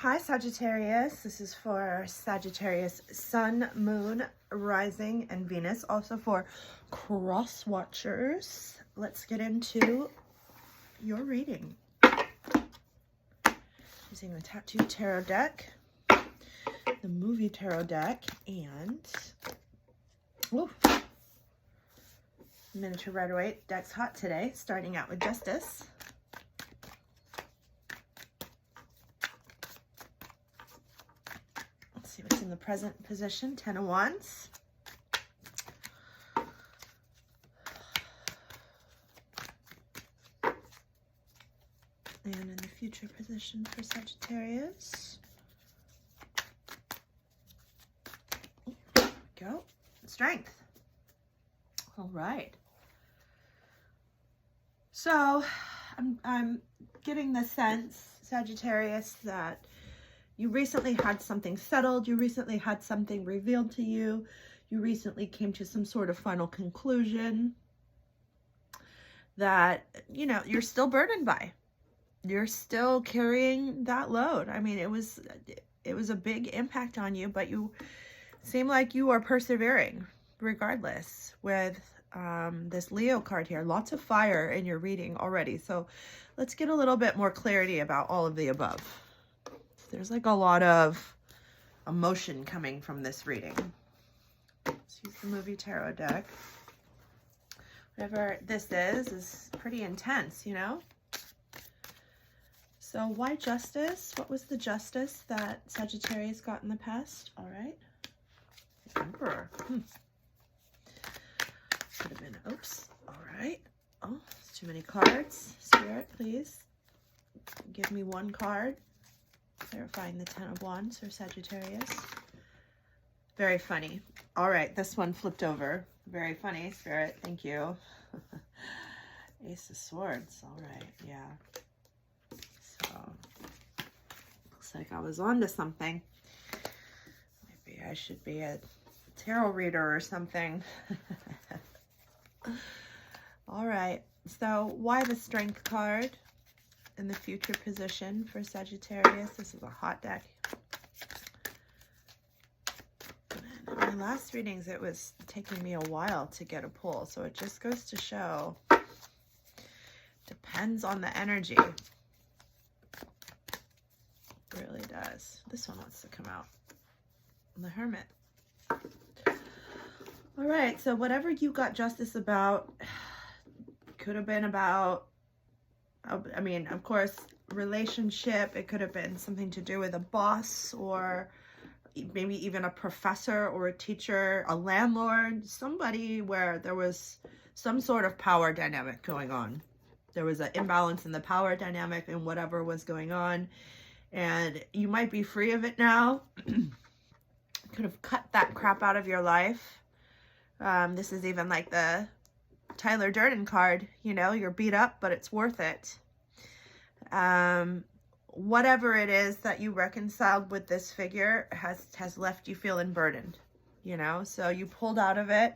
Hi Sagittarius, this is for Sagittarius Sun, Moon, Rising, and Venus. Also for cross watchers. Let's get into your reading. Using the Tattoo Tarot deck, the Movie Tarot deck, and Miniature Rider-Waite deck's hot today, starting out with Justice. See what's in the present position. 10 of Wands. And in the future position for Sagittarius. There we go. Strength. All right. So I'm getting the sense, Sagittarius, that you recently had something settled. You recently had something revealed to you. You recently came to some sort of final conclusion that, you know, you're still burdened by. You're still carrying that load. I mean, it was a big impact on you, but you seem like you are persevering regardless with this Leo card here. Lots of fire in your reading already. So let's get a little bit more clarity about all of the above. There's like a lot of emotion coming from this reading. Let's use the Movie Tarot deck. Whatever this is pretty intense, you know? So why Justice? What was the justice that Sagittarius got in the past? All right. The Emperor. Could have been, oops. All right. Oh, it's too many cards. Spirit, please. Give me one card. Clarifying the 10 of Wands for Sagittarius. Very funny. All right, this one flipped over. Very funny, Spirit. Thank you. Ace of Swords. All right, yeah. So, looks like I was onto something. Maybe I should be a tarot reader or something. All right, so why the Strength card in the future position for Sagittarius? This is a hot deck. In my last readings, it was taking me a while to get a pull, so it just goes to show, depends on the energy. It really does. This one wants to come out. The Hermit. All right, so whatever you got Justice about, could have been about, I mean, of course, relationship. It could have been something to do with a boss, or maybe even a professor or a teacher, a landlord, somebody where there was some sort of power dynamic going on. There was an imbalance in the power dynamic and whatever was going on. And you might be free of it now. Could have cut that crap out of your life. This is even like the Tyler Durden card, you know, you're beat up, but it's worth it. Whatever it is that you reconciled with this figure has left you feeling burdened, you know, so you pulled out of it,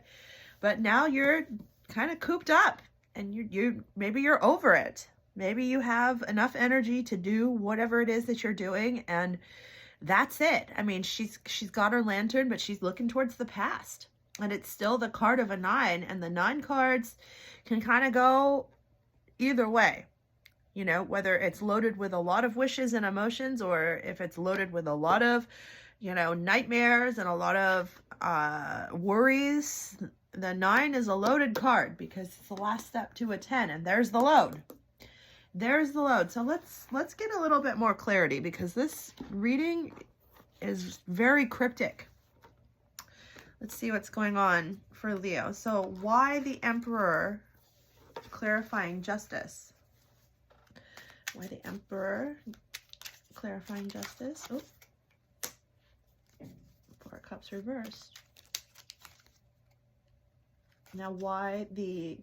but now you're kind of cooped up and you maybe you're over it. Maybe you have enough energy to do whatever it is that you're doing, and that's it. I mean, she's got her lantern, but she's looking towards the past. And it's still the card of a 9, and the 9 cards can kind of go either way, you know, whether it's loaded with a lot of wishes and emotions, or if it's loaded with a lot of, you know, nightmares and a lot of worries. The 9 is a loaded card because it's the last step to a 10, and there's the load. There's the load. So let's get a little bit more clarity, because this reading is very cryptic. Let's see what's going on for Leo. So why the Emperor clarifying justice? Why the Emperor clarifying justice? Oh, 4 of Cups reversed. Now why the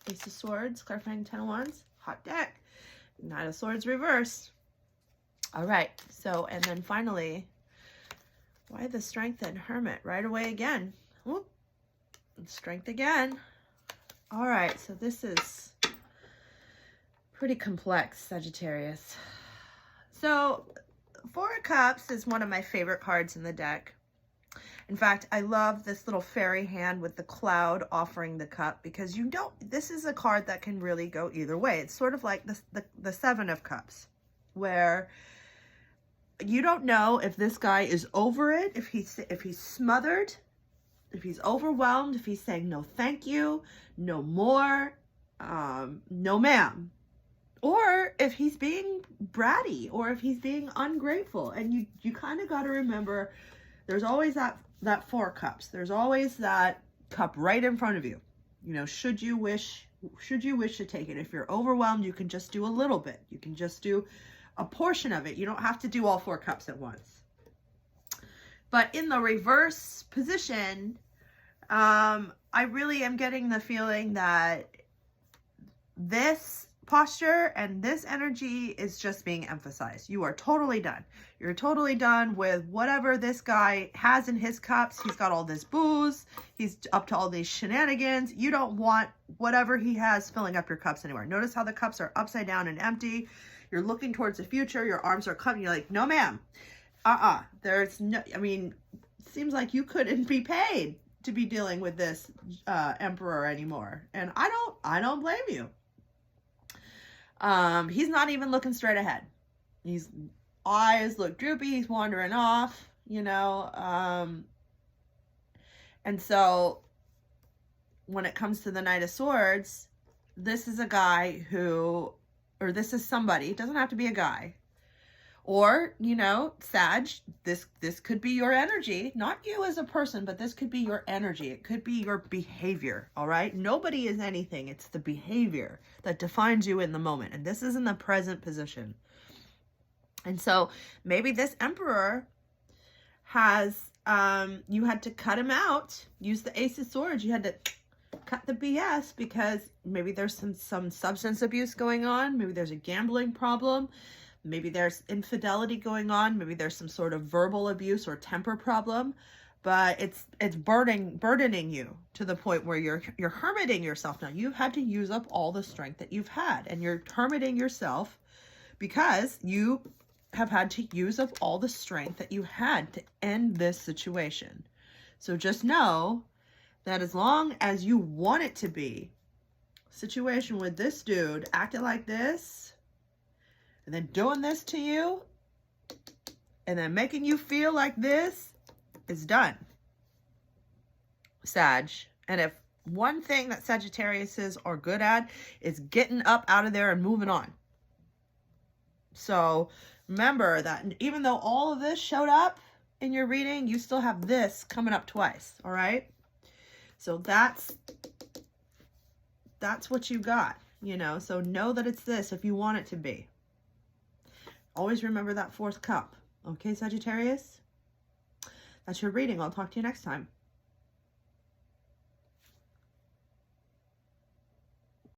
Ace of Swords clarifying 10 of Wands? Hot deck. Knight of Swords reversed. All right. So, and then finally, why the Strength and Hermit right away again? Whoop. Strength again. All right, so this is pretty complex, Sagittarius. So Four of Cups is one of my favorite cards in the deck. In fact, I love this little fairy hand with the cloud offering the cup, because you don't, this is a card that can really go either way. It's sort of like the Seven of Cups, where you don't know if this guy is over it, if he's smothered, if he's overwhelmed, if he's saying no thank you, no more, no ma'am, or if he's being bratty, or if he's being ungrateful. And you kind of got to remember, there's always that Four Cups. There's always that cup right in front of you. You know, should you wish to take it. If you're overwhelmed, you can just do a little bit. You can just do a portion of it. You don't have to do all 4 cups at once. But in the reverse position, I really am getting the feeling that this posture and this energy is just being emphasized. You are totally done. You're totally done with whatever this guy has in his cups. He's got all this booze. He's up to all these shenanigans. You don't want whatever he has filling up your cups anymore. Notice how the cups are upside down and empty. You're looking towards the future. Your arms are coming. You're like, no, ma'am. There's no, I mean, it seems like you couldn't be paid to be dealing with this emperor anymore. And I don't blame you. He's not even looking straight ahead. His eyes look droopy. He's wandering off, you know. And so when it comes to the Knight of Swords, this is a guy who, or this is somebody, it doesn't have to be a guy. Or, you know, Sag, this could be your energy, not you as a person, but this could be your energy. It could be your behavior, all right? Nobody is anything. It's the behavior that defines you in the moment. And this is in the present position. And so maybe this emperor has, you had to cut him out, use the Ace of Swords. You had to cut the BS because maybe there's some substance abuse going on. Maybe there's a gambling problem. Maybe there's infidelity going on. Maybe there's some sort of verbal abuse or temper problem, but it's burdening you to the point where you're hermiting yourself now. You've had to use up all the strength that you've had, and you're hermiting yourself because you have had to use up all the strength that you had to end this situation. So just know that as long as you want it to be a situation with this dude acting like this, and then doing this to you, and then making you feel like this, is done, Sag. And if one thing that Sagittariuses are good at is getting up out of there and moving on. So remember that even though all of this showed up in your reading, you still have this coming up twice, all right? So that's what you got, you know? So know that it's this if you want it to be. Always remember that 4th cup. Okay, Sagittarius? That's your reading. I'll talk to you next time.